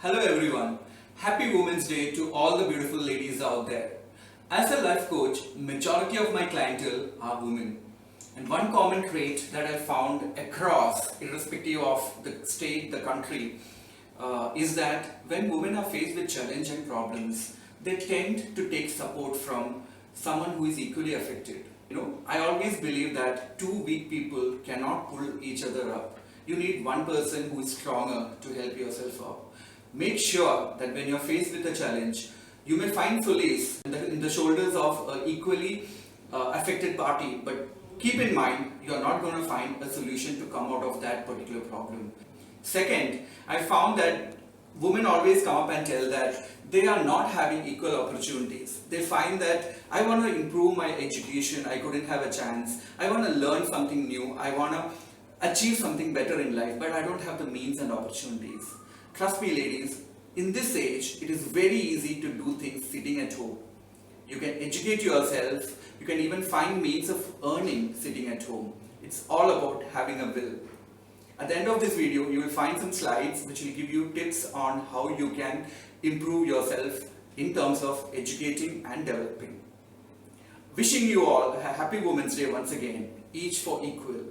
Hello everyone. Happy Women's Day to all the beautiful ladies out there. As a life coach, majority of my clientele are women. And one common trait that I found across, irrespective of the state, the country, is that when women are faced with challenge and problems, they tend to take support from someone who is equally affected. I always believe that two weak people cannot pull each other up. You need one person who is stronger to help yourself up. Make sure that when you're faced with a challenge, you may find solace in the shoulders of an equally affected party, but keep in mind, you're not going to find a solution to come out of that particular problem. Second, I found that women always come up and tell that they are not having equal opportunities. They find that I want to improve my education, I couldn't have a chance. I want to learn something new, I want to achieve something better in life, but I don't have the means and opportunities. Trust me ladies, in this age, it is very easy to do things sitting at home. You can educate yourself, you can even find means of earning sitting at home. It's all about having a will. At the end of this video, you will find some slides which will give you tips on how you can improve yourself in terms of educating and developing. Wishing you all a happy Women's Day once again, each for equal.